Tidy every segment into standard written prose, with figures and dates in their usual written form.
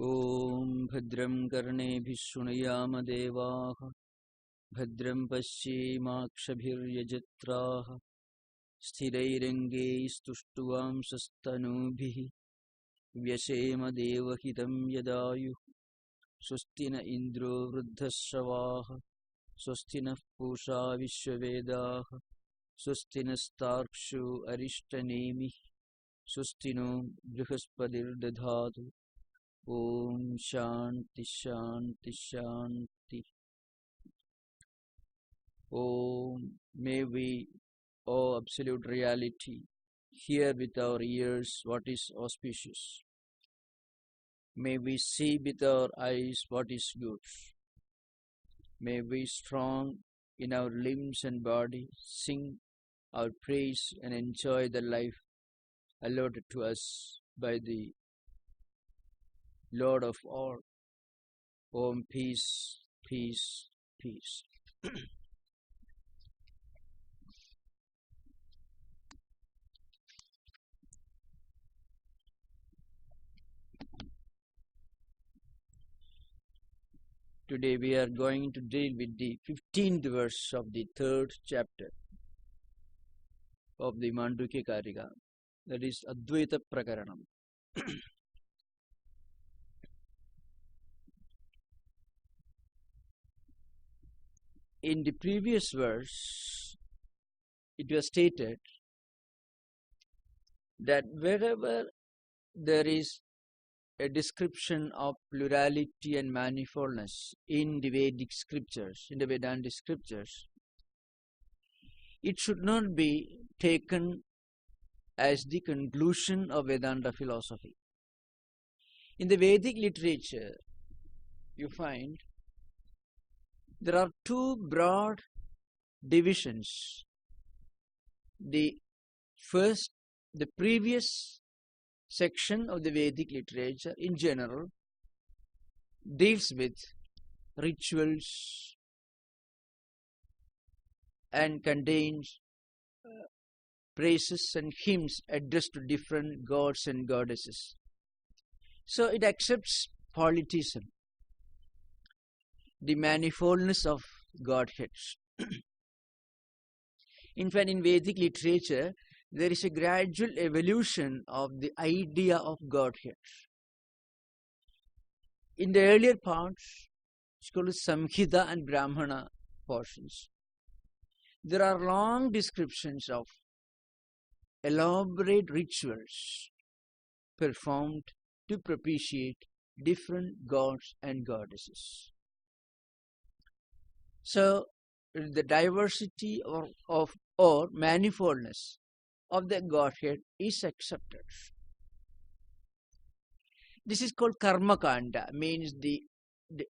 Om Bhadram Karnebhi Shunayama Devaha Bhadram Paschimakshabhiryajatraha Sthirairange Stushtuvam Sastanubhihi Vyasema Devahitam Yadayu Sustina Indro Vruddhasravaha Sustina Pusha Vishwavedaha Sustina Starkshu Arishtanemi Sustino Brihaspadir Dadhatu Om Shanti Shanti Shanti. Om, may we, O Absolute Reality, hear with our ears what is auspicious. May we see with our eyes what is good. May we, strong in our limbs and body, sing our praise and enjoy the life allotted to us by the Lord of all. Om, peace, peace, peace. Today we are going to deal with the 15th verse of the 3rd chapter of the Mandukya Upanishad, that is Advaita Prakaranam. In the previous verse, it was stated that wherever there is a description of plurality and manifoldness in the Vedic scriptures, in the Vedanta scriptures, it should not be taken as the conclusion of Vedanta philosophy. In the Vedic literature, you find there are two broad divisions. The previous section of the Vedic literature in general deals with rituals and contains praises and hymns addressed to different gods and goddesses. So it accepts polytheism, the manifoldness of Godheads. In fact, in Vedic literature, there is a gradual evolution of the idea of Godhead. In the earlier parts, it's called Samhita and Brahmana portions, there are long descriptions of elaborate rituals performed to propitiate different gods and goddesses. So, the diversity or manifoldness of the Godhead is accepted. This is called Karma Kanda, means the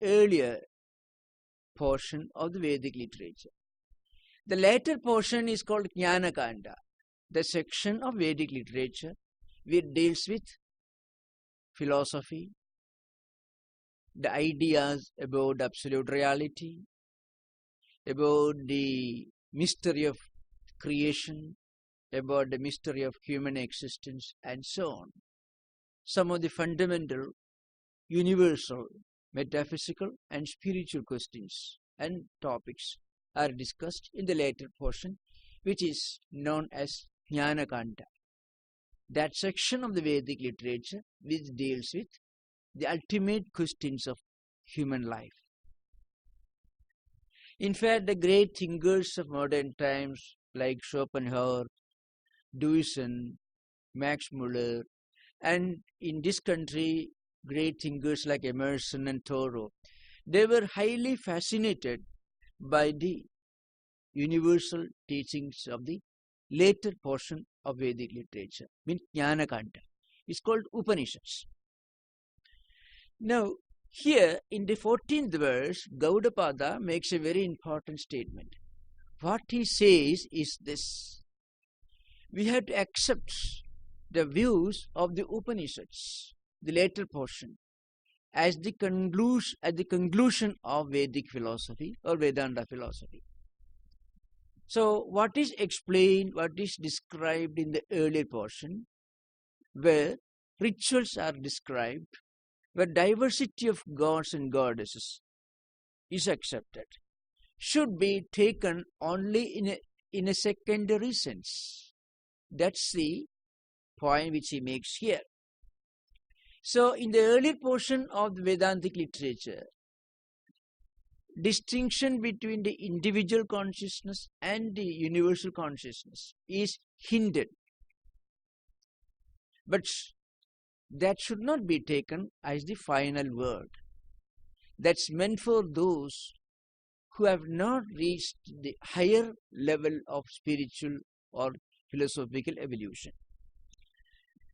earlier portion of the Vedic literature. The later portion is called Jnana Kanda, the section of Vedic literature which deals with philosophy, the ideas about absolute reality, about the mystery of creation, about the mystery of human existence, and so on. Some of the fundamental, universal, metaphysical and spiritual questions and topics are discussed in the later portion, which is known as Jnana Kanda, that section of the Vedic literature which deals with the ultimate questions of human life. In fact, the great thinkers of modern times like Schopenhauer, Duisen, Max Muller, and in this country, great thinkers like Emerson and Thoreau, they were highly fascinated by the universal teachings of the later portion of Vedic literature, means Jnana Kanda. It's called Upanishads. Now, here in the 14th verse, Gaudapada makes a very important statement. What he says is this: we have to accept the views of the Upanishads, the later portion, as the conclusion of Vedic philosophy or Vedanta philosophy. So, what is explained, what is described in the earlier portion, where rituals are described where diversity of gods and goddesses is accepted, should be taken only in a secondary sense. That's the point which he makes here. So in the earlier portion of the Vedantic literature, distinction between the individual consciousness and the universal consciousness is hinted. But that should not be taken as the final word. That's meant for those who have not reached the higher level of spiritual or philosophical evolution.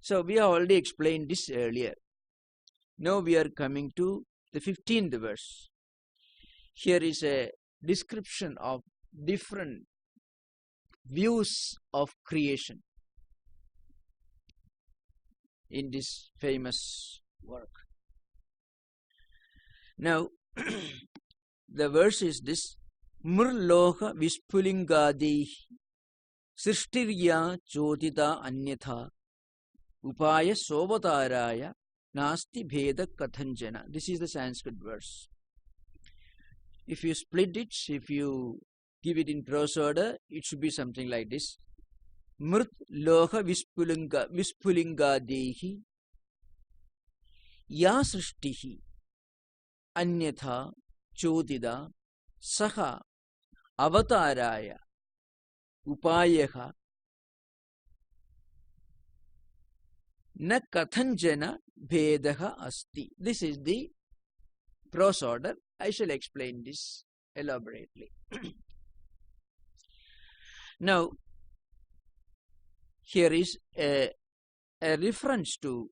So we have already explained this earlier. Now we are coming to the 15th verse. Here is a description of different views of creation in this famous work. Now, the verse is this: Murloka Vispulingadi Srishtirya Chodita Anyatha Upaya Sovataraya Nasti Bheda Kathanjana. This is the Sanskrit verse. If you split it, if you give it in prose order, it should be something like this: Mrit Loha Vispulinga Dehi Ya Srishtihi Anyatha Chodida Saha Avataraya Upayaha Na Kathanjana Bhedaha Asti. This is the prose order. I shall explain this elaborately. Now, here is a reference to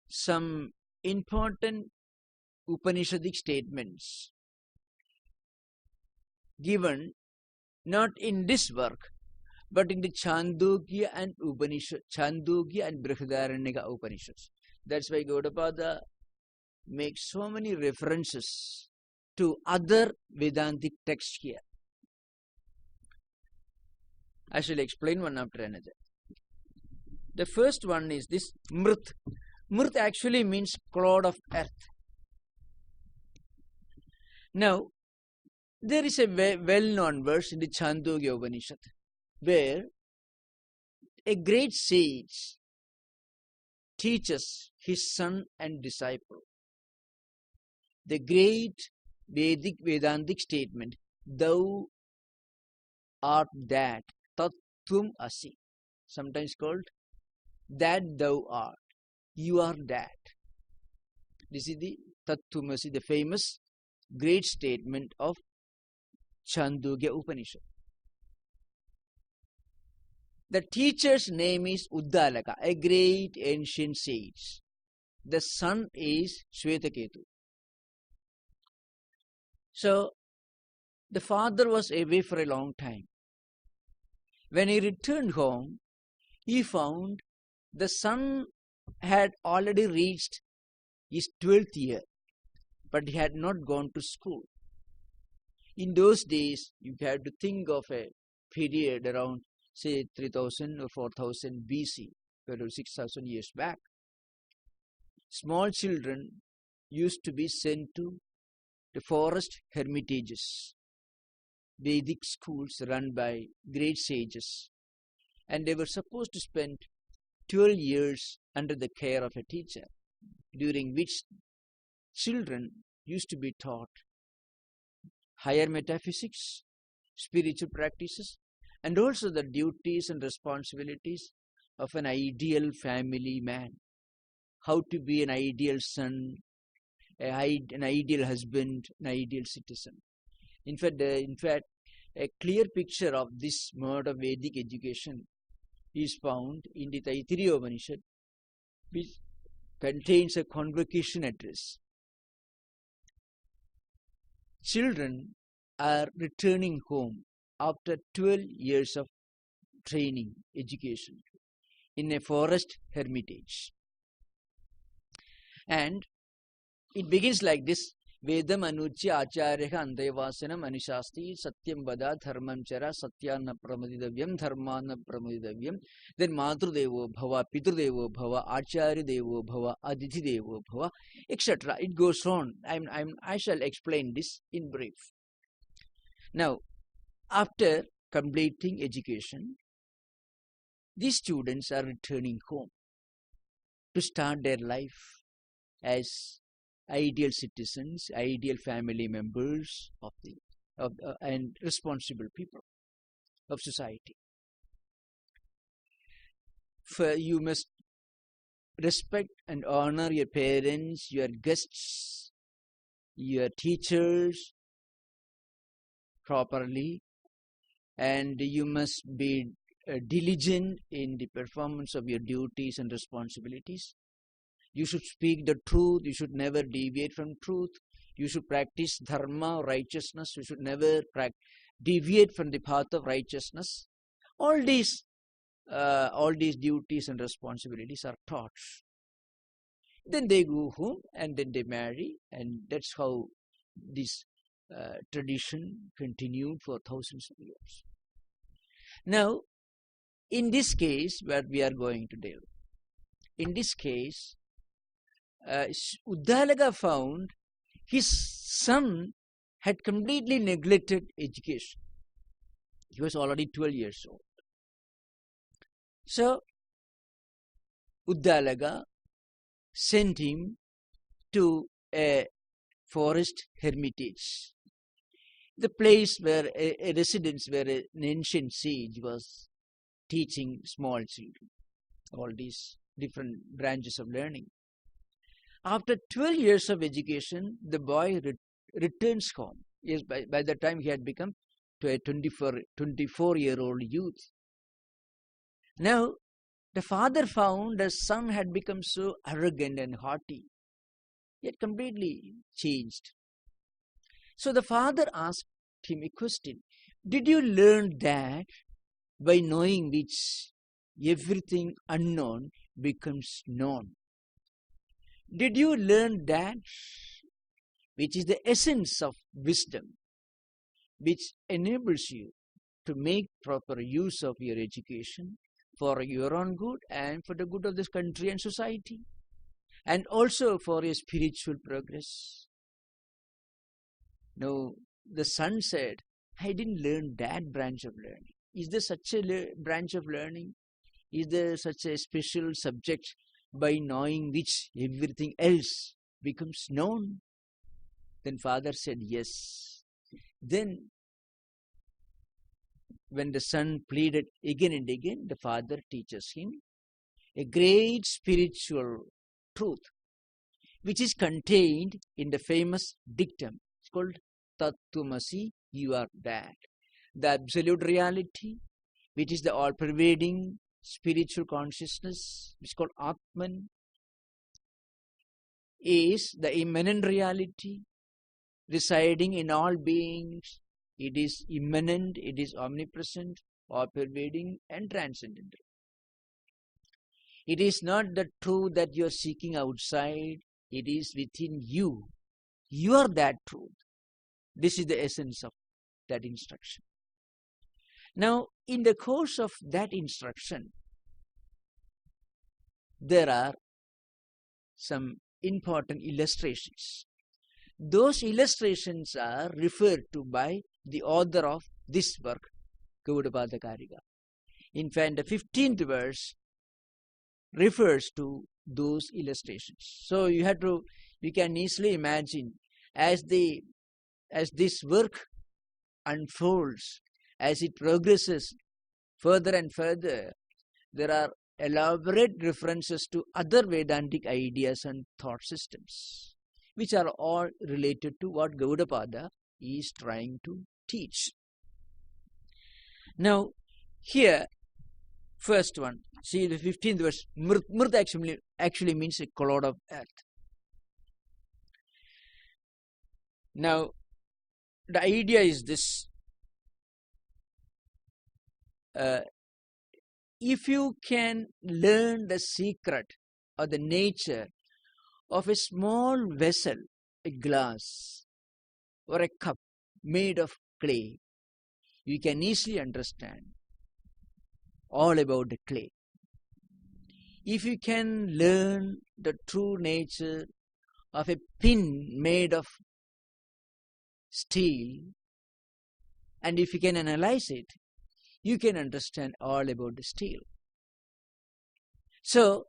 some important Upanishadic statements given not in this work, but in the Chandogya and Brihadaranyaka Upanishads. That's why Gaudapada makes so many references to other Vedantic texts here. I shall explain one after another. The first one is this Mrit. Mrit actually means clod of earth. Now, there is a well-known verse in the Chandogya Upanishad where a great sage teaches his son and disciple the great Vedantic statement, thou art that, Tattvam Asi, sometimes called that thou art, you are that. This is the Tattvam Asi, the famous great statement of Chandogya Upanishad. The teacher's name is Uddalaka, a great ancient sage. The son is Shvetaketu. So, the father was away for a long time. When he returned home, he found the son had already reached his 12th year, but he had not gone to school. In those days, you had to think of a period around, say, 3000 or 4000 BC, or 6000 years back. Small children used to be sent to the forest hermitages, Vedic schools run by great sages, and they were supposed to spend 12 years under the care of a teacher, during which children used to be taught higher metaphysics, spiritual practices, and also the duties and responsibilities of an ideal family man, how to be an ideal son, an ideal husband, an ideal citizen. In fact, a clear picture of this mode of Vedic education is found in the Taittiriya Upanishad, which contains a convocation address. Children are returning home after 12 years of training, education, in a forest hermitage. And it begins like this: Vedam anuchya acharya andevasanam anishasti satyam vada dharmam chara satyana pramadidavyam dharmana pramadidavyam. Then Matru Devo Bhava, Pitru Devo Bhava, Acharya Devo Bhava, Aditi Devo Bhava, etc. It goes on. I shall explain this in brief. Now, after completing education, these students are returning home to start their life as ideal citizens, ideal family members and responsible people of society. You must respect and honor your parents, your guests, your teachers properly, and you must be diligent in the performance of your duties and responsibilities. You should speak the truth. You should never deviate from truth. You should practice dharma, righteousness. You should never deviate from the path of righteousness. All these duties and responsibilities are taught. Then they go home and then they marry, and that's how this tradition continued for thousands of years. Now, in this case, where we are going to deal, in this case, Uddalaka found his son had completely neglected education. He was already 12 years old. So, Uddalaka sent him to a forest hermitage, the place where a residence where an ancient sage was teaching small children all these different branches of learning. After 12 years of education, the boy returns home. Yes, by the time he had become to a 24-year-old youth. Now, the father found the son had become so arrogant and haughty. He had completely changed. So the father asked him a question. Did you learn that by knowing which everything unknown becomes known? Did you learn that which is the essence of wisdom, which enables you to make proper use of your education for your own good and for the good of this country and society, and also for your spiritual progress? No, the son said, I didn't learn that branch of learning. Is there such a branch of learning? Is there such a special subject by knowing which everything else becomes known? Then father said, yes. Then when the son pleaded again and again, the father teaches him a great spiritual truth, which is contained in the famous dictum. It's called Tattwamasi, you are that. The absolute reality, which is the all-pervading spiritual consciousness, which is called Atman, is the immanent reality residing in all beings. It is immanent, it is omnipresent, all-pervading and transcendental. It is not the truth that you are seeking outside, it is within you. You are that truth. This is the essence of that instruction. Now, in the course of that instruction, there are some important illustrations. Those illustrations are referred to by the author of this work, Gaudapada Karika. In fact, the 15th verse refers to those illustrations. So you can easily imagine as this work unfolds, as it progresses further and further, there are elaborate references to other Vedantic ideas and thought systems, which are all related to what Gaudapada is trying to teach. Now, here, first one, see the 15th verse, Mrit actually means a clod of earth. Now, the idea is this. If you can learn the secret or the nature of a small vessel a glass or a cup made of clay, you can easily understand all about the clay. If you can learn the true nature of a pin made of steel, and if you can analyze it, you can understand all about the steel. So,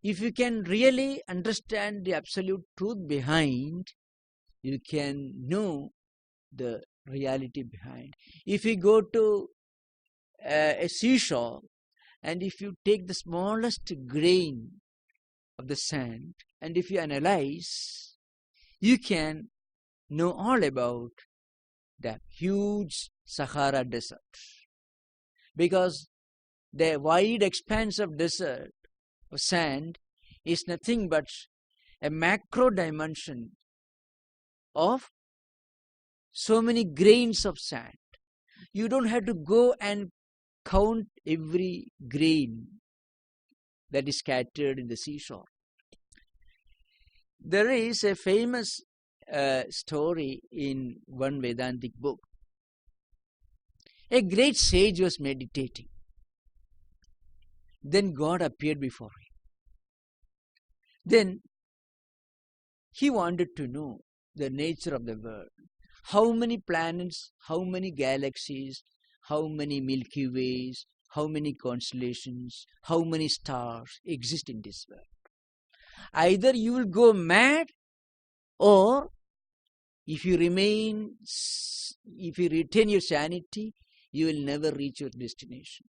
if you can really understand the absolute truth behind, you can know the reality behind. If you go to a seashore, and if you take the smallest grain of the sand, and if you analyze, you can know all about the huge Sahara Desert. Because the wide expanse of desert, of sand, is nothing but a macro dimension of so many grains of sand. You don't have to go and count every grain that is scattered in the seashore. There is a famous story in one Vedantic book. A great sage was meditating. Then God appeared before him. Then he wanted to know the nature of the world. How many planets, how many galaxies, how many Milky Ways, how many constellations, how many stars exist in this world. Either you will go mad, or if you retain your sanity, you will never reach your destination.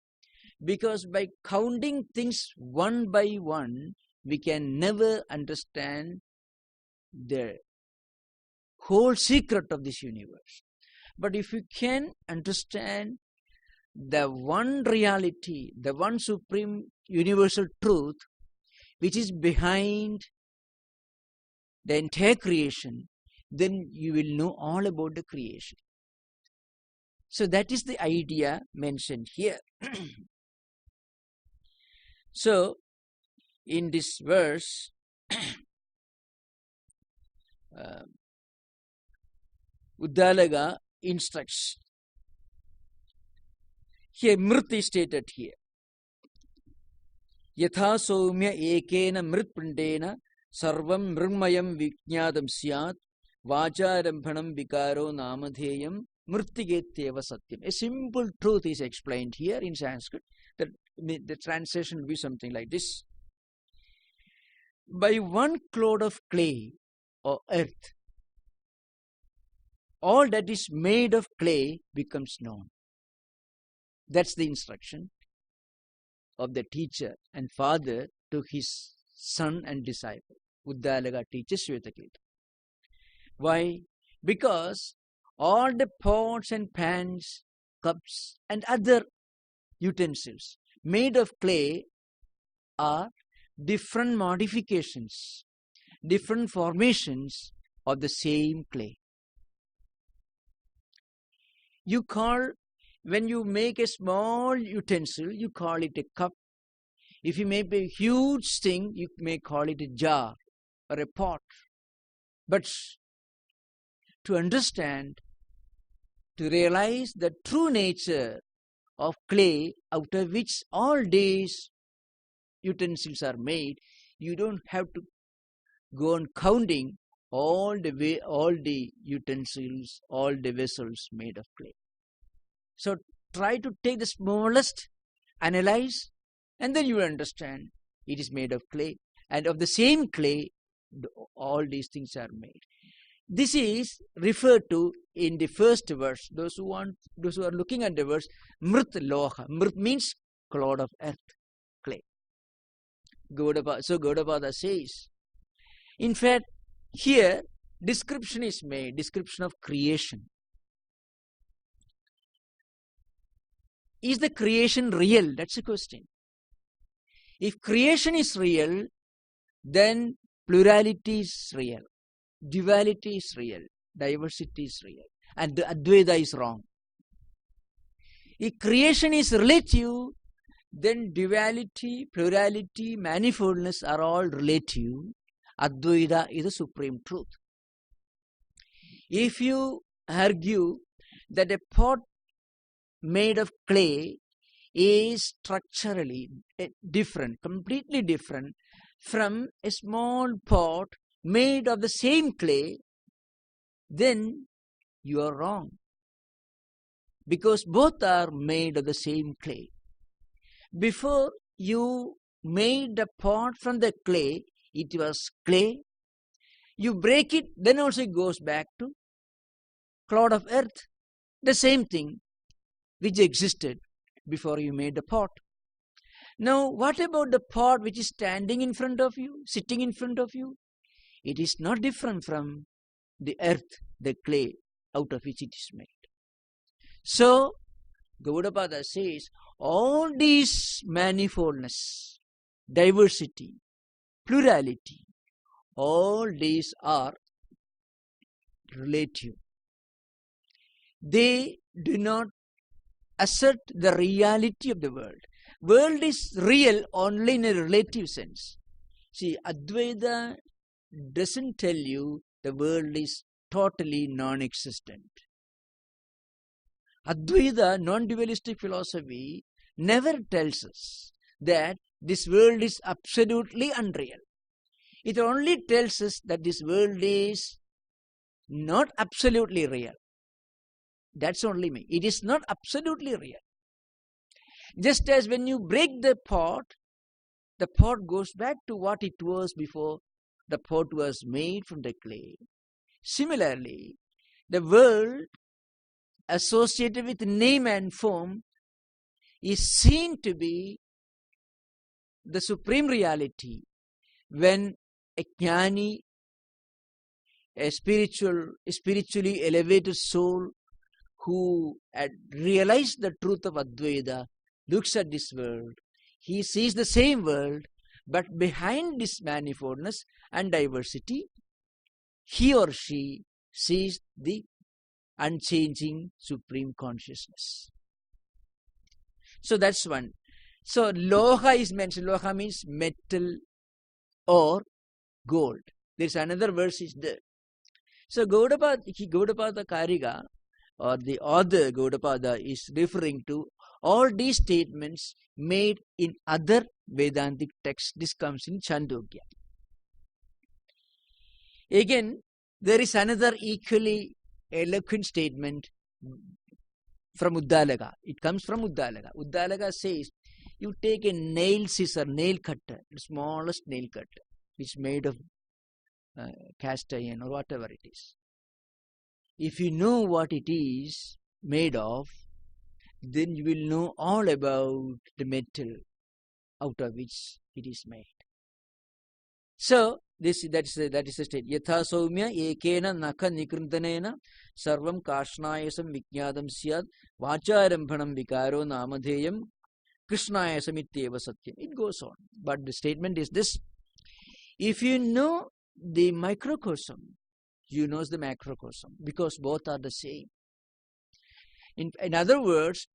Because by counting things one by one, we can never understand the whole secret of this universe. But if you can understand the one reality, the one supreme universal truth, which is behind the entire creation, then you will know all about the creation. So that is the idea mentioned here. So, in this verse, Uddalaga instructs. Here, Mrit is stated here. Yatha soumya ekena mritpindena sarvam mrunmayam vijnadam syat vacharambhanam vikaro namadheyam mrittigetyeva satyam. A simple truth is explained here in Sanskrit. The translation will be something like this. By one clod of clay or earth, all that is made of clay becomes known. That's the instruction of the teacher and father to his son and disciple. Uddalaga teaches Shvetakirti. Why? Because all the pots and pans, cups and other utensils made of clay are different modifications, different formations of the same clay. When you make a small utensil, you call it a cup. If you make a huge thing, you may call it a jar or a pot. But to understand, to realize the true nature of clay out of which all these utensils are made, you don't have to go on counting all the utensils, all the vessels made of clay. So try to take the smallest, analyze, and then you will understand it is made of clay. And of the same clay, all these things are made. This is referred to in the first verse. Those who are looking at the verse, Mrit Loha. Mrit means clod of earth, clay. So Gaudapada says. In fact, here description is made, description of creation. Is the creation real? That's the question. If creation is real, then plurality is real, duality is real, diversity is real, and the Advaita is wrong. If creation is relative, then duality, plurality, manifoldness are all relative. Advaita is the supreme truth. If you argue that a pot made of clay is structurally different, completely different from a small pot made of the same clay, then you are wrong. Because both are made of the same clay. Before you made the pot from the clay, it was clay. You break it, then also it goes back to clod of earth. The same thing which existed before you made the pot. Now, what about the pot which is standing in front of you, sitting in front of you? It is not different from the earth, the clay out of which it is made. So, Gaudapada says, all these manifoldness, diversity, plurality, all these are relative. They do not assert the reality of the world. World is real only in a relative sense. See, Advaita doesn't tell you the world is totally non-existent. Advaita, non-dualistic philosophy, never tells us that this world is absolutely unreal. It only tells us that this world is not absolutely real. That's only me. It is not absolutely real. Just as when you break the pot goes back to what it was before the pot was made from the clay. Similarly, the world associated with name and form is seen to be the supreme reality when a jnani, a spiritually elevated soul who had realized the truth of Advaita looks at this world. He sees the same world, but behind this manifoldness and diversity, he or she sees the unchanging supreme consciousness. So that's one. So Loha is mentioned. Loha means metal or gold. There's another verse is there. So Gaudapada Kariga, or the author Gaudapada, is referring to all these statements made in other Vedantic texts. This comes in Chandogya. Again, there is another equally eloquent statement from Uddalaka. It comes from Uddalaka. Uddalaka says, you take a nail scissor, nail cutter, the smallest nail cutter, which is made of cast iron or whatever it is. If you know what it is made of, then you will know all about the metal out of which it is made. So, that is the state. Yatha saumya ekena naka nikrintanena sarvam kashnayasam vijnadam syad vacharambhanam vikaro namadheyam krishnayasam ityeva satyam. It goes on. But the statement is this. If you know the microcosm, you know the macrocosm, because both are the same. In other words,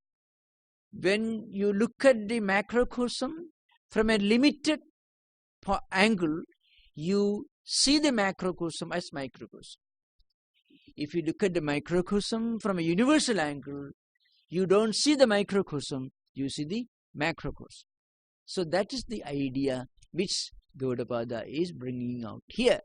when you look at the macrocosm from a limited angle, you see the macrocosm as microcosm. If you look at the microcosm from a universal angle, you don't see the microcosm, you see the macrocosm. So that is the idea which Gaudapada is bringing out here.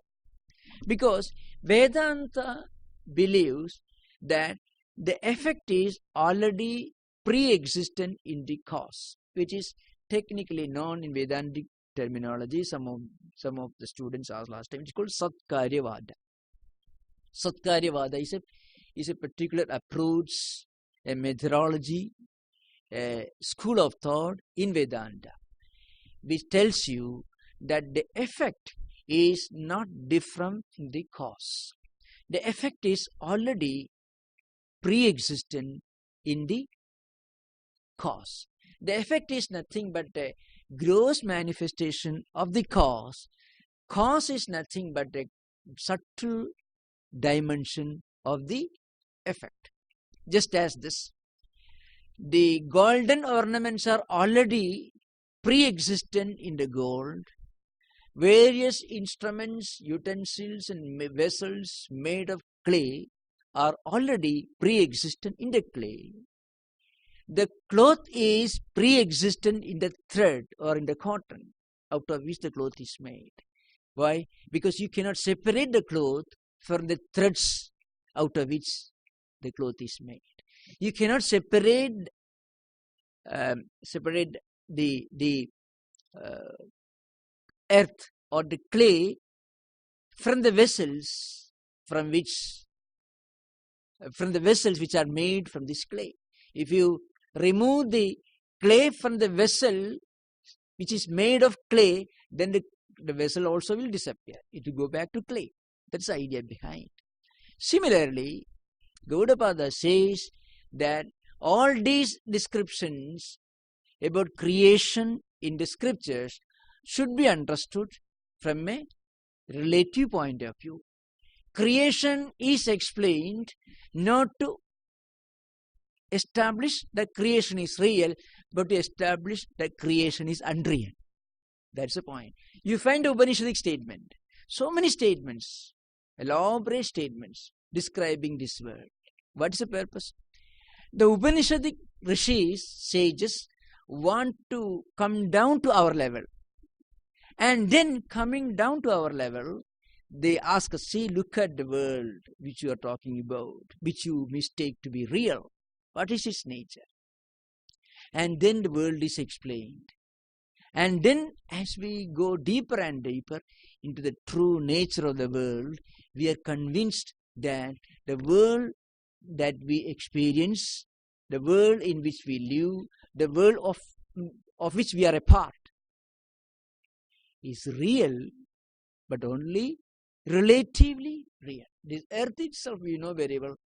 Because Vedanta believes that the effect is already pre-existent in the cause, which is technically known in Vedantic terminology. Some of the students asked last time. It's called Satkaryavada. Satkaryavada is a particular approach, a methodology, a school of thought in Vedanta, which tells you that the effect is not different from the cause. The effect is already pre-existent in the cause. The effect is nothing but a gross manifestation of the cause. Cause is nothing but a subtle dimension of the effect. Just as this, the golden ornaments are already pre-existent in the gold. Various instruments, utensils and vessels made of clay are already pre-existent in the clay. The cloth is pre-existent in the thread or in the cotton out of which the cloth is made. Why? Because you cannot separate the cloth from the threads out of which the cloth is made. You cannot separate the earth or the clay from the vessels which are made from this clay. If you remove the clay from the vessel which is made of clay, then the vessel also will disappear. It will go back to clay. That's the idea behind. Similarly, Gaudapada says that all these descriptions about creation in the scriptures should be understood from a relative point of view. Creation is explained not to establish that creation is real, but to establish that creation is unreal. That's the point. You find the Upanishadic statement. So many statements, elaborate statements describing this world. What is the purpose? The Upanishadic rishis, sages, want to come down to our level. And then coming down to our level, they ask us, see, look at the world which you are talking about, which you mistake to be real. What is its nature? And then the world is explained. And then as we go deeper and deeper into the true nature of the world, we are convinced that the world that we experience, the world in which we live, the world of which we are a part, is real, but only relatively real. This earth itself, we know very well.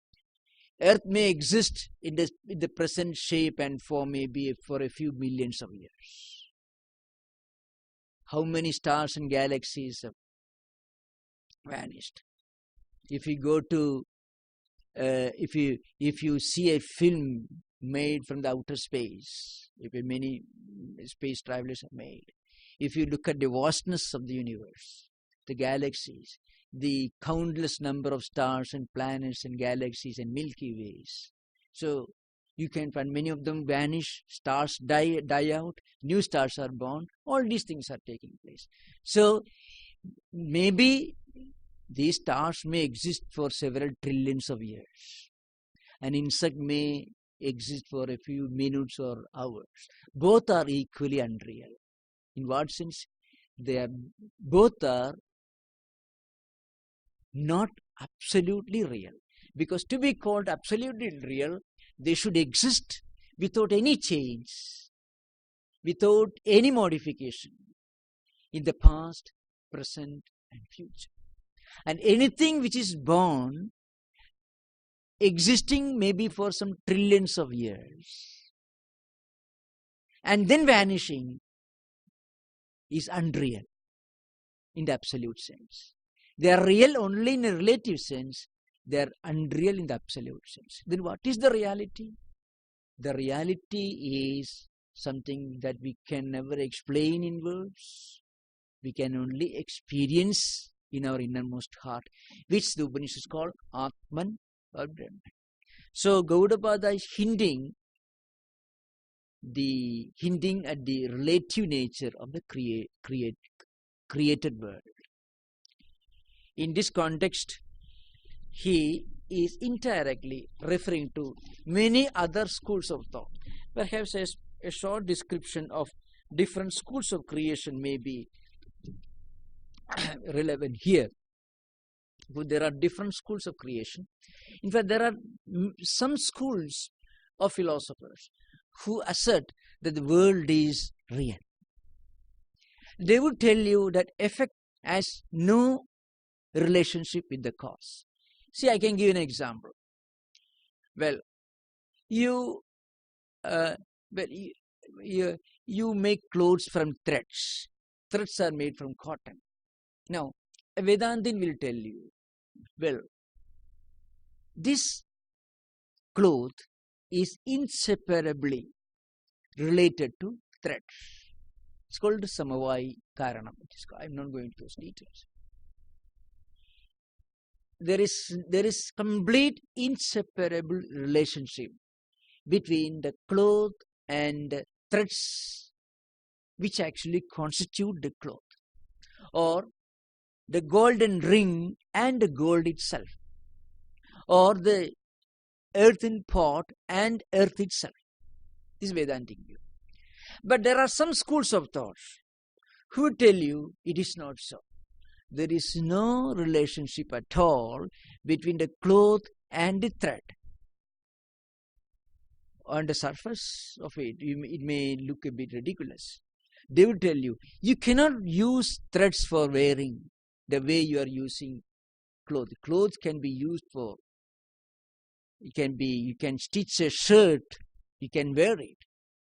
Earth may exist in the present shape and form maybe for a few millions of years. How many stars and galaxies have vanished? If you go to, if you see a film made from the outer space, if many space travelers have made, if you look at the vastness of the universe, the galaxies, the countless number of stars and planets and galaxies and Milky Ways. So you can find many of them vanish, stars die out, new stars are born, all these things are taking place. So maybe these stars may exist for several trillions of years. An insect may exist for a few minutes or hours. Both are equally unreal. In what sense? Both are not absolutely real. Because to be called absolutely real, they should exist without any change, without any modification in the past, present, and future. And anything which is born, existing maybe for some trillions of years, and then vanishing, is unreal in the absolute sense. They are real only in a relative sense. They are unreal in the absolute sense. Then what is the reality? The reality is something that we can never explain in words. We can only experience in our innermost heart, which the Upanishads call Atman or Brahman. So Gaudapada is hinting at the relative nature of the created world. In this context, he is indirectly referring to many other schools of thought. Perhaps a short description of different schools of creation may be relevant here. But there are different schools of creation. In fact, there are some schools of philosophers who assert that the world is real. They would tell you that effect has no relationship with the cause. See, I can give an example. Well, you make clothes from threads. Threads are made from cotton. Now, a Vedantin will tell you, well, this cloth is inseparably related to threads. It's called Samavai Karanam. I'm not going into those details. there is complete inseparable relationship between the cloth and the threads which actually constitute the cloth, or the golden ring and the gold itself, or the earthen pot and earth itself. This is Vedantic view. But there are some schools of thought who tell you it is not so. There is no relationship at all between the cloth and the thread. On the surface of it, it may look a bit ridiculous. They will tell you, you cannot use threads for wearing the way you are using clothes. Clothes can be used for, you can stitch a shirt, you can wear it,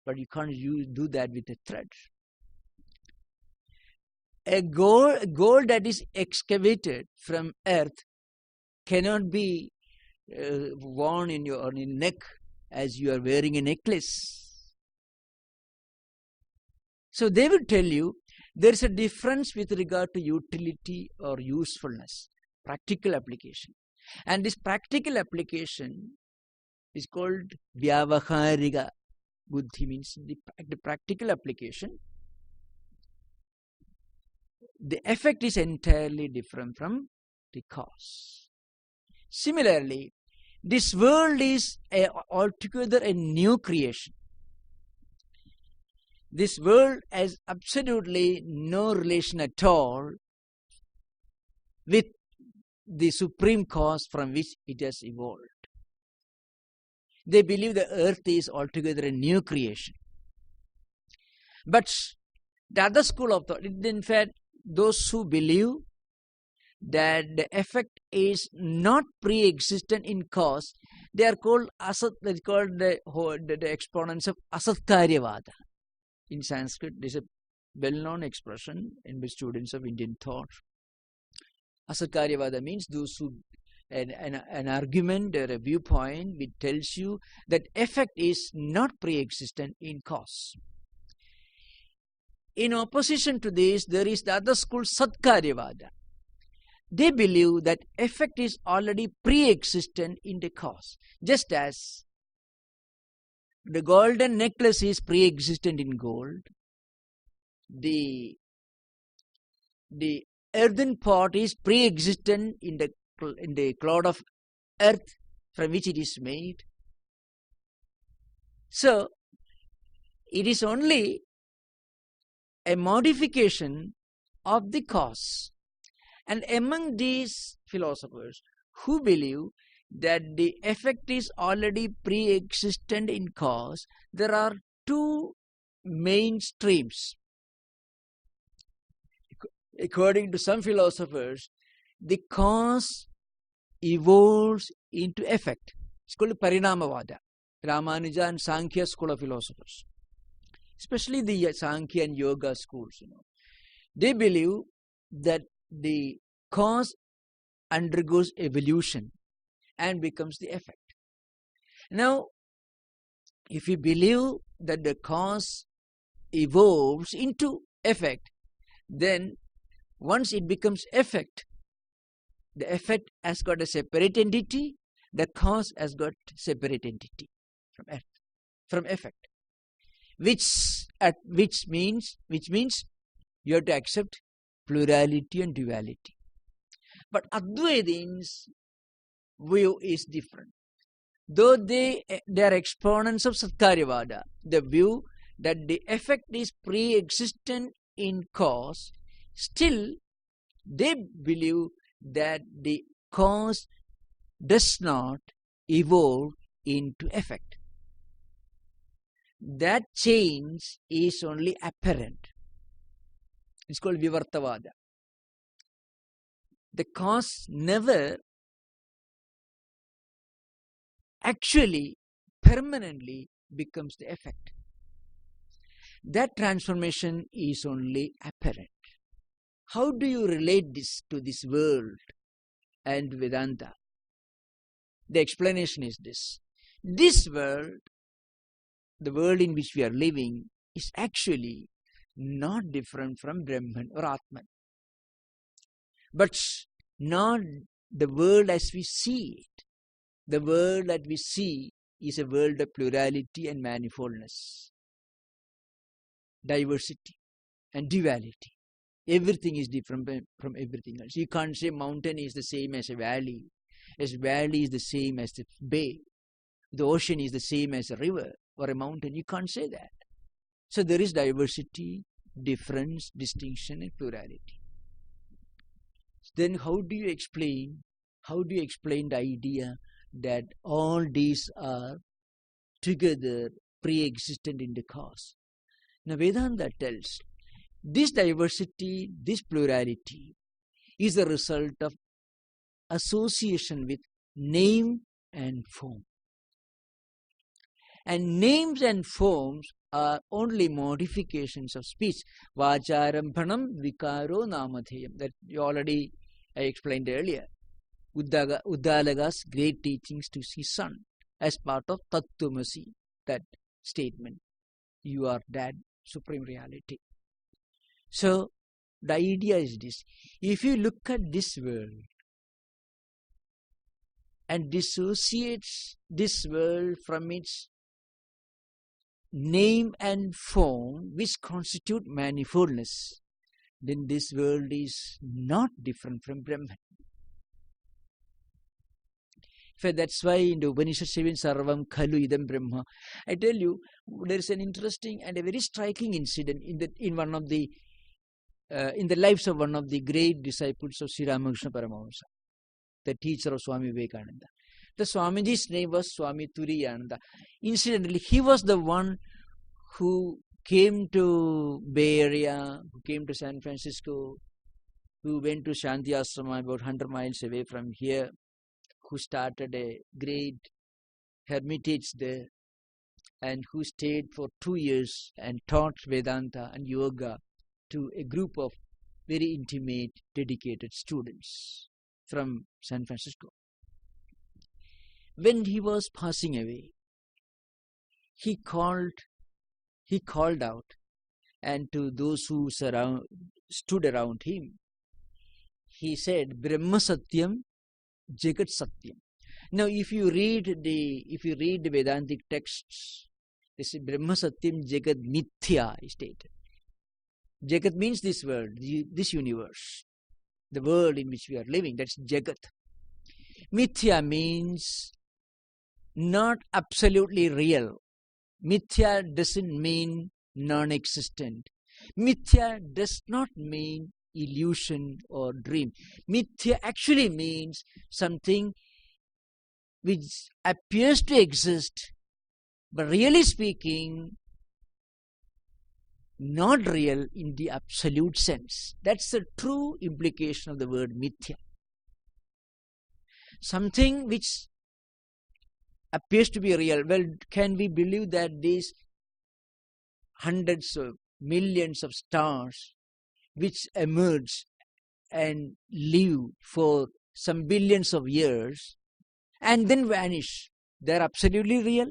but you can't do that with a thread. A gold that is excavated from earth cannot be worn in your neck as you are wearing a necklace. So they will tell you there is a difference with regard to utility or usefulness, practical application. And this practical application is called vyavaharika buddhi, means the practical application. The effect is entirely different from the cause. Similarly, this world is altogether a new creation. This world has absolutely no relation at all with the supreme cause from which it has evolved. They believe the earth is altogether a new creation. But the other school of thought, in fact, those who believe that the effect is not pre-existent in cause, they are called the exponents of Atharvaveda. In Sanskrit, this is a well-known expression in the students of Indian thought. Acharya means those who an argument or a viewpoint which tells you that effect is not pre-existent in cause. In opposition to this, there is the other school, Satkaryavada. They believe that effect is already pre-existent in the cause. Just as the golden necklace is pre-existent in gold, the earthen pot is pre-existent in the clod of earth from which it is made. So, it is only a modification of the cause. And among these philosophers who believe that the effect is already pre-existent in cause, there are two main streams. According to some philosophers, the cause evolves into effect. It's called Parinamavada. Ramanuja and Sankhya school of philosophers, especially the Sankhya and Yoga schools, they believe that the cause undergoes evolution and becomes the effect. Now, if you believe that the cause evolves into effect, then once it becomes effect, the effect has got a separate entity, the cause has got separate entity from effect, which means you have to accept plurality and duality. But Advaitins' view is different. Though they are exponents of Satkaryavada, the view that the effect is pre-existent in cause, still they believe that the cause does not evolve into effect. That change is only apparent. It's called Vivartavada. The cause never actually permanently becomes the effect. That transformation is only apparent. How do you relate this to this world and Vedanta? The explanation is this. This world, the world in which we are living, is actually not different from Brahman or Atman, but not the world as we see it. The world that we see is a world of plurality and manifoldness, diversity and duality. Everything is different from everything else. You can't say mountain is the same as a valley is the same as the bay, the ocean is the same as a river or a mountain. You can't say that. So there is diversity, difference, distinction and plurality. Then how do you explain the idea that all these are together pre-existent in the cause? Now Vedanta tells this diversity, this plurality is the result of association with name and form. And names and forms are only modifications of speech. Vacharambhanam vikaro namadheyam. That I explained earlier. Uddalaga's great teachings to his son as part of Tattwamasi, that statement. You are that supreme reality. So the idea is this. If you look at this world and dissociates this world from its name and form which constitute manifoldness, then this world is not different from Brahman. So that's why in the Upanishads, Sarvam Khalu Idam Brahma, I tell you, there is an interesting and a very striking incident in the lives of one of the great disciples of Sri Ramakrishna Paramahamsa, the teacher of Swami Vivekananda. The Swamiji's name was Swami Turiyananda. Incidentally, he was the one who came to Bay Area, who came to San Francisco, who went to Shanti Ashrama about 100 miles away from here, who started a great hermitage there, and who stayed for 2 years and taught Vedanta and Yoga to a group of very intimate, dedicated students from San Francisco. When he was passing away, he called out, and to those who stood around him, he said, Brahma Satyam, Jagat Satyam. Now, if you read the Vedantic texts, this is Brahma Satyam, Jagat Mithya is stated. Jagat means this world, this universe, the world in which we are living. That's Jagat. Mithya means not absolutely real. Mithya doesn't mean non-existent. Mithya does not mean illusion or dream. Mithya actually means something which appears to exist, but really speaking, not real in the absolute sense. That's the true implication of the word mithya. Something which appears to be real. Well, can we believe that these hundreds of millions of stars which emerge and live for some billions of years and then vanish, they're absolutely real?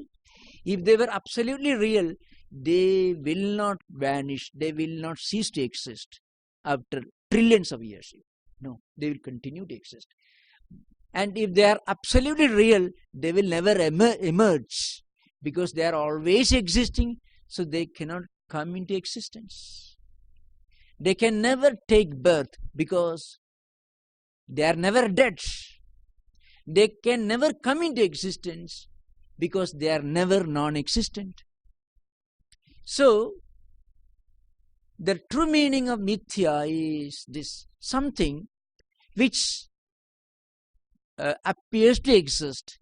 If they were absolutely real, they will not vanish, they will not cease to exist after trillions of years. No, they will continue to exist. And if they are absolutely real, they will never emerge, because they are always existing, so they cannot come into existence. They can never take birth because they are never dead. They can never come into existence because they are never non-existent. So, the true meaning of mithya is this: something which appears to exist,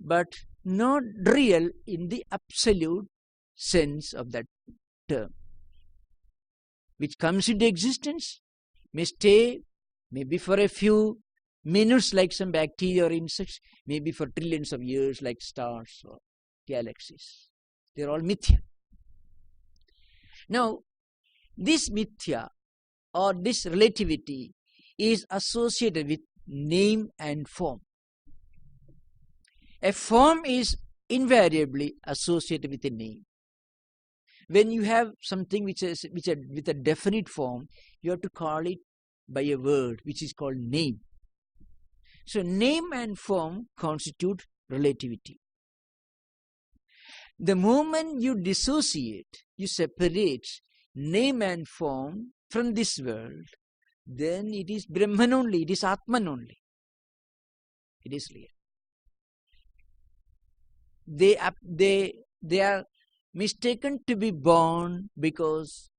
but not real in the absolute sense of that term. Which comes into existence, may stay maybe for a few minutes like some bacteria or insects, maybe for trillions of years like stars or galaxies. They are all mithya. Now, this mithya or this relativity is associated with name and form. A form is invariably associated with a name. When you have something with a definite form, you have to call it by a word which is called name. So name and form constitute relativity. The moment you dissociate, you separate name and form from this world, then it is Brahman only, it is Atman only. It is real. They are mistaken to be born because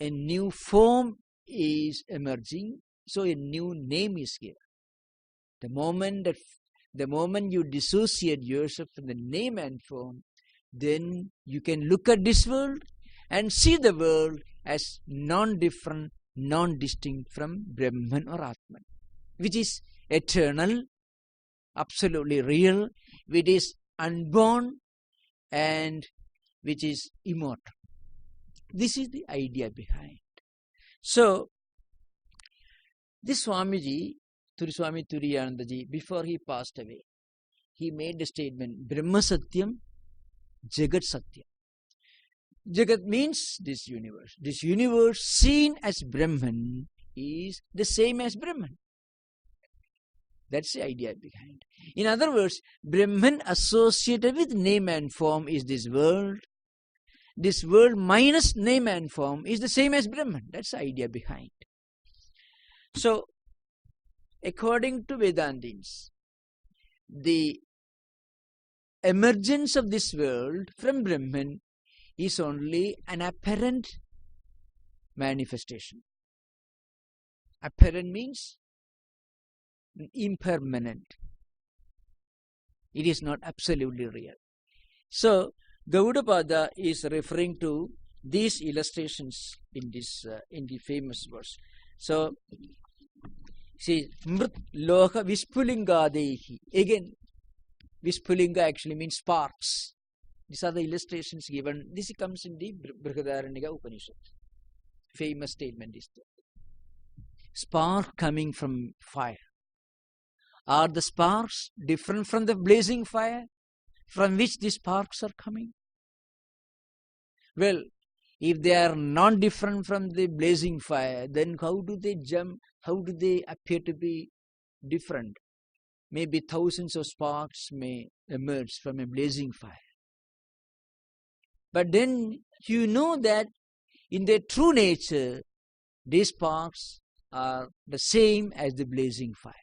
a new form is emerging, so a new name is here. The moment you dissociate yourself from the name and form, then you can look at this world and see the world as non-different, non-distinct from Brahman or Atman, which is eternal, absolutely real, which is unborn, and which is immortal. This is the idea behind. So, this Swamiji, Swami Tattwamayananda, before he passed away, he made the statement, Brahma Satyam, Jagat Satyam. Jagat means this universe. This universe seen as Brahman is the same as Brahman. That's the idea behind. In other words, Brahman associated with name and form is this world. This world minus name and form is the same as Brahman. That's the idea behind. So, according to Vedantins, the emergence of this world from Brahman is only an apparent manifestation. Apparent means impermanent. It is not absolutely real. So, Gaudapada is referring to these illustrations in the famous verse. So, see, Mrit Loka Vispulingadehi. Again, Vispulinga actually means sparks. These are the illustrations given. This comes in the Brihadaranyaka Upanishad. Famous statement is there. Spark coming from fire. Are the sparks different from the blazing fire from which the sparks are coming? Well, if they are not different from the blazing fire, then how do they jump? How do they appear to be different? Maybe thousands of sparks may emerge from a blazing fire. But then you know that in their true nature, these sparks are the same as the blazing fire.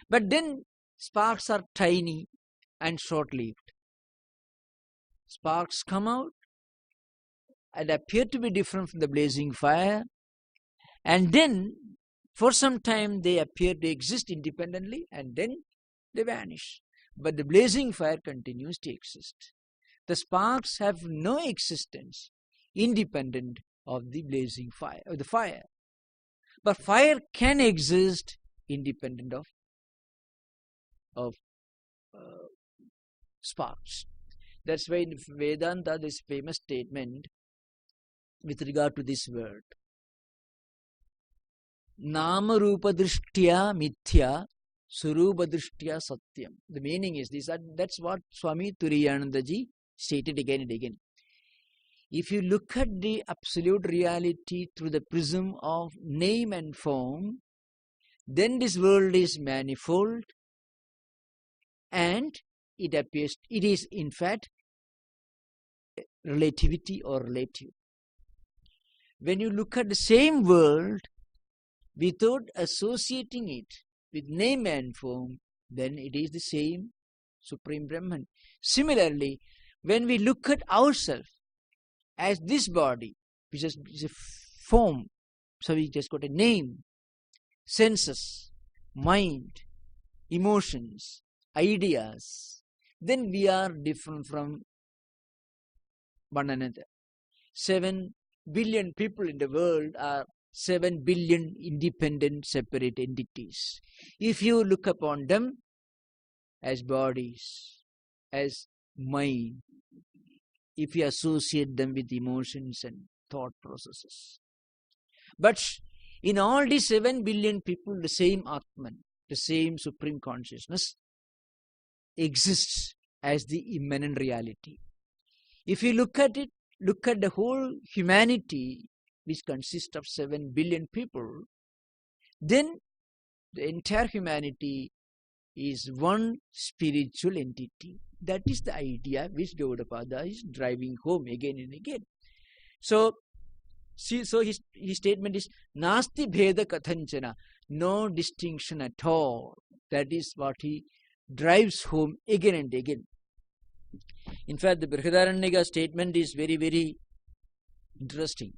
But then sparks are tiny and short-lived. Sparks come out and appear to be different from the blazing fire, and then for some time they appear to exist independently, and then they vanish. But the blazing fire continues to exist. The sparks have no existence independent of the blazing fire, of the fire. But fire can exist independent of sparks. That's why in Vedanta, this famous statement with regard to this word, Nama Rupa Drishtya Mithya Surupa Drishtya Satyam. The meaning is this, that's what Swami Tattwamayananda stated again and again. If you look at the absolute reality through the prism of name and form, then this world is manifold, and it appears, it is in fact relativity or relative. When you look at the same world without associating it with name and form, then it is the same Supreme Brahman. Similarly, when we look at ourselves as this body, which is a form, so we just got a name, senses, mind, emotions, ideas, then we are different from one another. 7 billion people in the world are 7 billion independent, separate entities. If you look upon them as bodies, as mind, if you associate them with emotions and thought processes. But in all these 7 billion people, the same Atman, the same Supreme Consciousness exists as the immanent reality. If you look at it, look at the whole humanity, which consists of 7 billion people, then The entire humanity is one spiritual entity. That is the idea which Gaudapada is driving home again and again. So, see, so his statement is Nasti Bheda Kathanchana, no distinction at all. That is what he drives home again and again. In fact, the Brihadaranyaka statement is very, very interesting.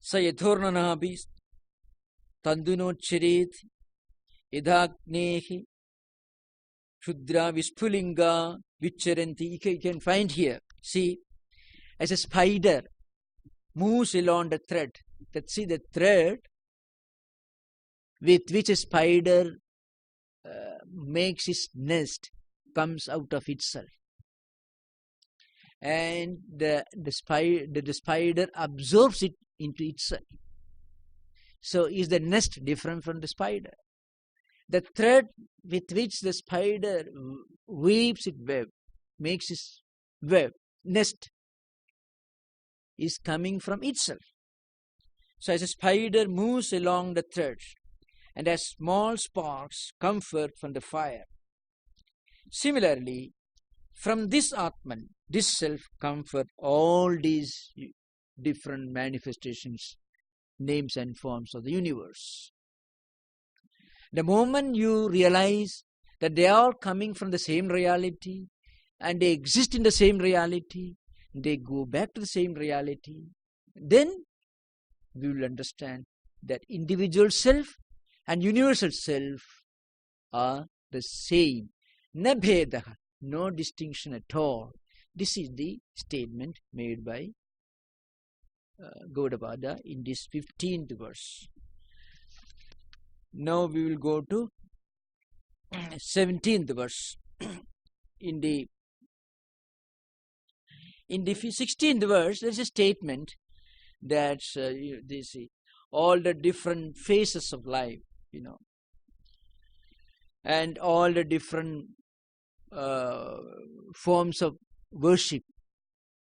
Sa yathornanabi tandunochirit idhagnehi shudra vispulinga vicharanti. You can find here. See, as a spider moves along the thread, see the thread with which a spider makes his nest comes out of itself, and the spider absorbs it into itself. So is the nest different from the spider? The thread with which the spider weaves its web, makes its web, nest, is coming from itself. So as a spider moves along the threads, and as small sparks come forth from the fire, similarly, from this Atman, this self, come forth all these different manifestations, names and forms of the universe. The moment you realize that they are coming from the same reality, and they exist in the same reality, they go back to the same reality, then we will understand that individual self and universal self are the same. Na bhedaha, no distinction at all. This is the statement made by Gaudapada in this 15th verse. Now we will go to 17th verse. In the 16th verse, there is a statement that they see all the different phases of life, and all the different forms of worship,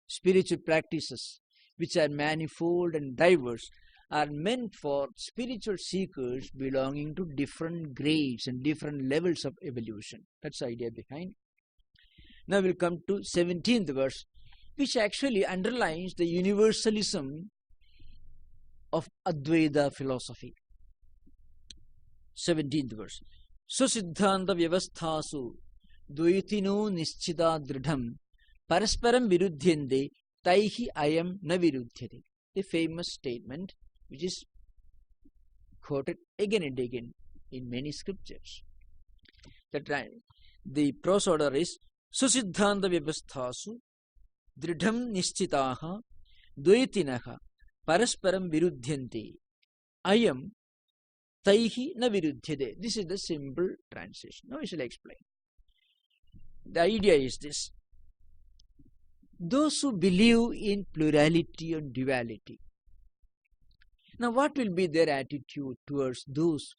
spiritual practices, which are manifold and diverse, are meant for spiritual seekers belonging to different grades and different levels of evolution. That's the idea behind. Now we'll come to 17th verse, which actually underlines the universalism of Advaita philosophy. 17th verse. Susiddhanta vyavasthasu dvaitino nischita dridham parasparam virudhyante taihi ayam na virudhyate. A famous statement which is quoted again and again in many scriptures. The prose order is Susiddhanta vyavasthasu dridham nischitaha dvaitinaha parasparam virudhyante ayam taihi na virudhyate. This is the simple translation. Now I shall explain. The idea is this: those who believe in plurality and duality, now what will be their attitude towards those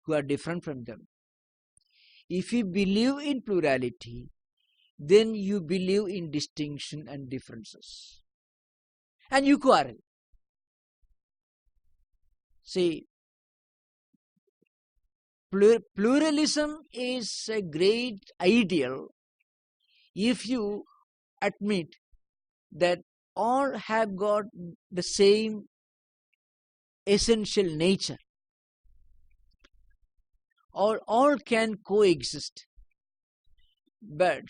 who are different from them? If you believe in plurality, then you believe in distinction and differences, and you quarrel. See, pluralism is a great ideal if you admit that all have got the same essential nature. All can coexist. But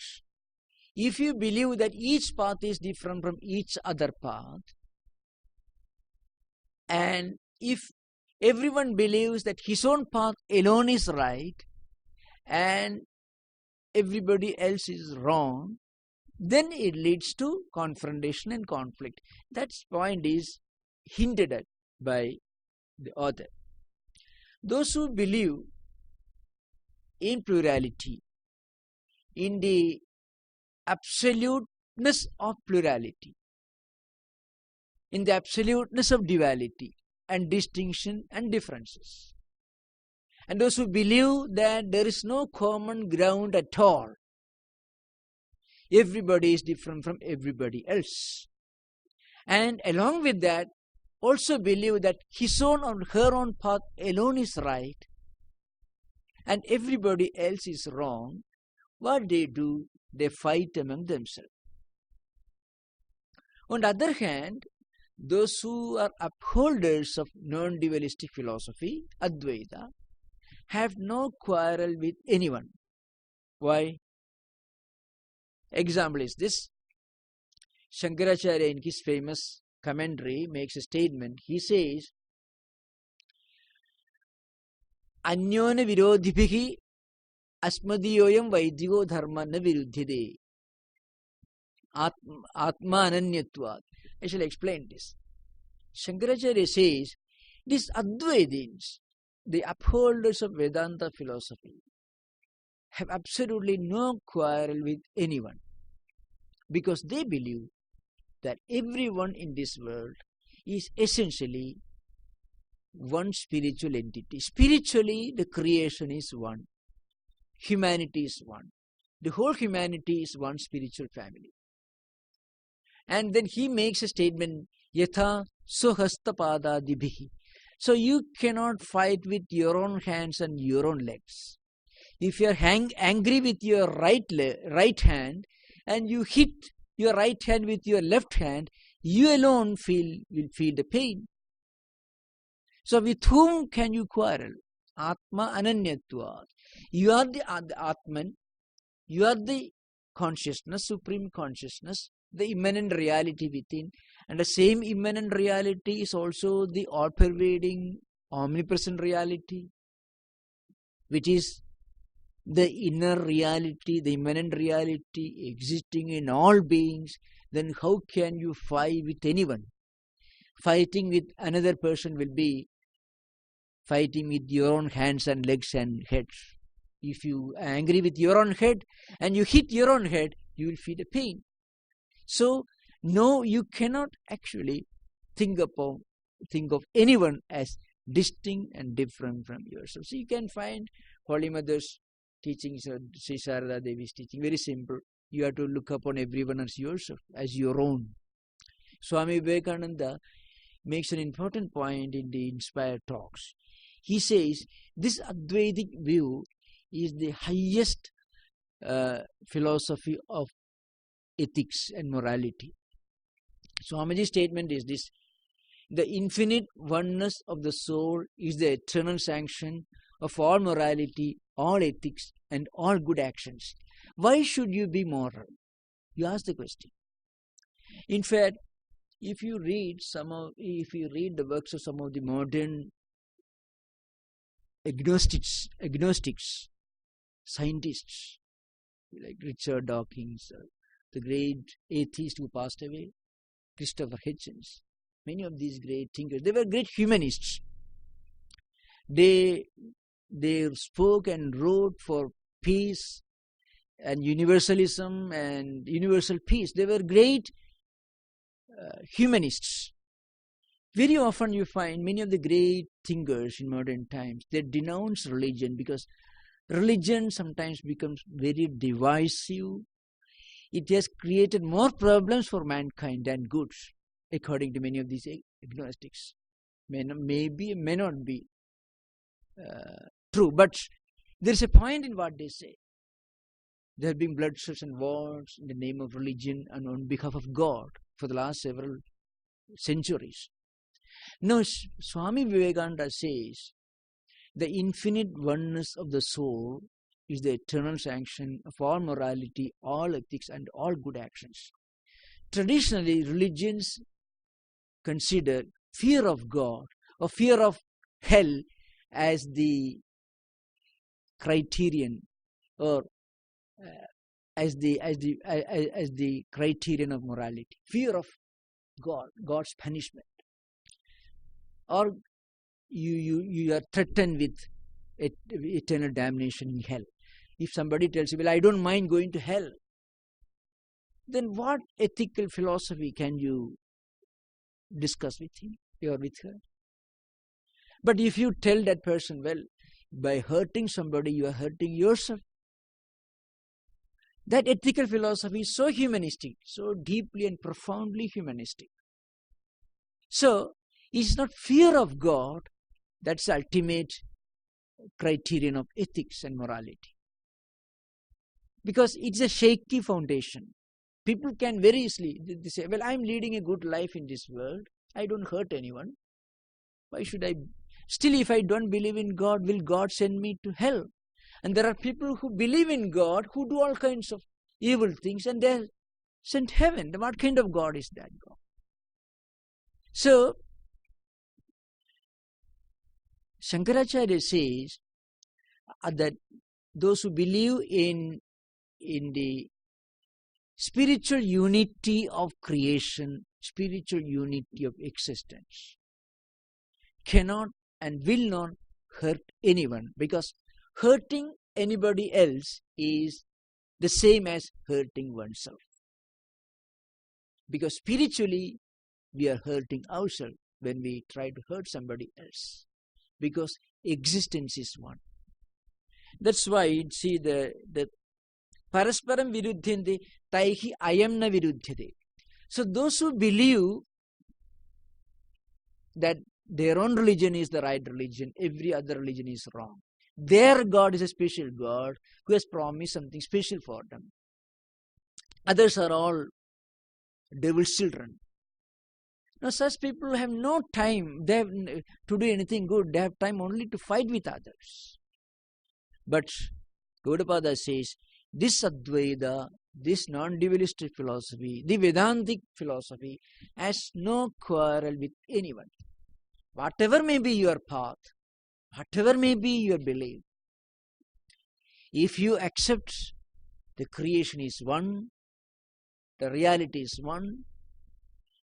if you believe that each path is different from each other path, and if everyone believes that his own path alone is right and everybody else is wrong, then it leads to confrontation and conflict. That point is hinted at by the author. Those who believe in plurality, in the absoluteness of plurality, in the absoluteness of duality and distinction and differences, and those who believe that there is no common ground at all, everybody is different from everybody else, and along with that also believe that his own or her own path alone is right and everybody else is wrong, what they do, they fight among themselves. On the other hand, those who are upholders of non-dualistic philosophy, Advaita, have no quarrel with anyone. Why? Example is this. Shankaracharya in his famous commentary makes a statement. He says, Anyona virodhibhihi asmadiyoyam vaidhiko dharma na viruddhide. Atma ananyatvat. I shall explain this. Shankaracharya says, these Advaitins, the upholders of Vedanta philosophy, have absolutely no quarrel with anyone because they believe that everyone in this world is essentially one spiritual entity. Spiritually, the creation is one. Humanity is one. The whole humanity is one spiritual family. And then he makes a statement, Yatha suhastapada dibhihi. So you cannot fight with your own hands and your own legs. If you are angry with your right hand and you hit your right hand with your left hand, you alone will feel the pain. So with whom can you quarrel? Atma ananyatvat. You are the Atman. You are the consciousness, supreme consciousness, the immanent reality within. And the same immanent reality is also the all-pervading, omnipresent reality, which is the inner reality, the immanent reality existing in all beings. Then how can you fight with anyone? Fighting with another person will be fighting with your own hands and legs and heads. If you are angry with your own head and you hit your own head, you will feel the pain. So, no, you cannot actually think of anyone as distinct and different from yourself. So you can find Holy Mother's teaching, Sri Sarada Devi's teaching, very simple. You have to look upon everyone as yourself, as your own. Swami Vivekananda makes an important point in the Inspired Talks. He says this Advaitic view is the highest philosophy of ethics and morality. Swamiji's statement is this: the infinite oneness of the soul is the eternal sanction of all morality, all ethics, and all good actions. Why should you be moral? You ask the question. In fact, if you read the works of some of the modern agnostics, scientists like Richard Dawkins, the great atheist who passed away, Christopher Hitchens, many of these great thinkers, they were great humanists. They spoke and wrote for peace and universalism and universal peace. They were great humanists. Very often you find many of the great thinkers in modern times, they denounce religion because religion sometimes becomes very divisive. It has created more problems for mankind than goods, according to many of these agnostics. May not be true, but there is a point in what they say. There have been bloodsheds and wars in the name of religion and on behalf of God for the last several centuries. Now, Swami Vivekananda says the infinite oneness of the soul is the eternal sanction of all morality, all ethics, and all good actions. Traditionally, religions consider fear of God or fear of hell as the criterion or as the criterion of morality. Fear of God, God's punishment. Or you are threatened with eternal damnation in hell. If somebody tells you, well, I don't mind going to hell, then what ethical philosophy can you discuss with him or with her? But if you tell that person, well, by hurting somebody, you are hurting yourself. That ethical philosophy is so humanistic, so deeply and profoundly humanistic. So, Is not fear of God. That's the ultimate criterion of ethics and morality. Because it's a shaky foundation. People can very easily they say, well, I'm leading a good life in this world. I don't hurt anyone. Why should I? Still, if I don't believe in God, will God send me to hell? And there are people who believe in God, who do all kinds of evil things, and they're sent heaven. What kind of God is that God? So, Shankaracharya says that those who believe in the spiritual unity of creation, spiritual unity of existence, cannot and will not hurt anyone, because hurting anybody else is the same as hurting oneself. Because spiritually, we are hurting ourselves when we try to hurt somebody else. Because existence is one. That's why, see, the parasparam viruddhyante taihi ayam na viruddhyate. So those who believe that their own religion is the right religion, every other religion is wrong. Their God is a special God who has promised something special for them. Others are all devil's children. Now such people have no time to do anything good. They have time only to fight with others. But Gaudapada says, this Advaita, this non-dualistic philosophy, the Vedantic philosophy, has no quarrel with anyone. Whatever may be your path, whatever may be your belief, if you accept the creation is one, the reality is one,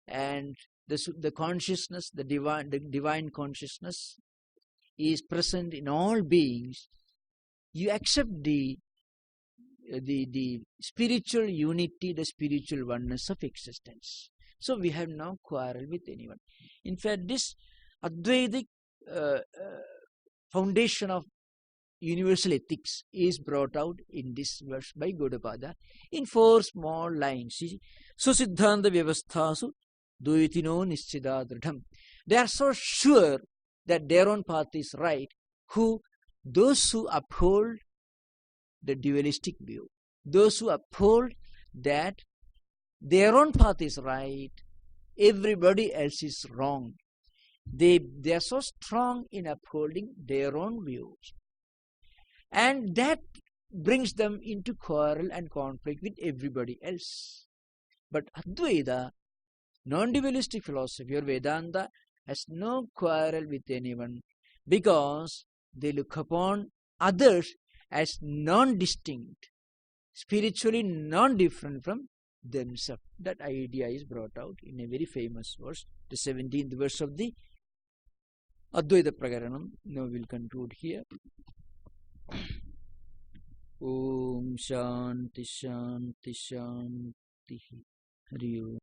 and the consciousness, the divine consciousness is present in all beings, you accept the spiritual unity, the spiritual oneness of existence. So we have no quarrel with anyone. In fact, this Advaitic foundation of universal ethics is brought out in this verse by Gaudapada in 4 small lines. Susiddhanta vyavasthasu dvaitino nischida dridham. They are so sure that their own path is right, those who uphold the dualistic view, those who uphold that their own path is right, everybody else is wrong. They are so strong in upholding their own views. And that brings them into quarrel and conflict with everybody else. But Advaita, non-dualistic philosophy or Vedanta, has no quarrel with anyone, because they look upon others as non-distinct, spiritually non-different from themselves. That idea is brought out in a very famous verse, the 17th verse of the Advaita Prakaranam. Now we'll conclude here. Om Shanti Shanti Shanti Hari Om.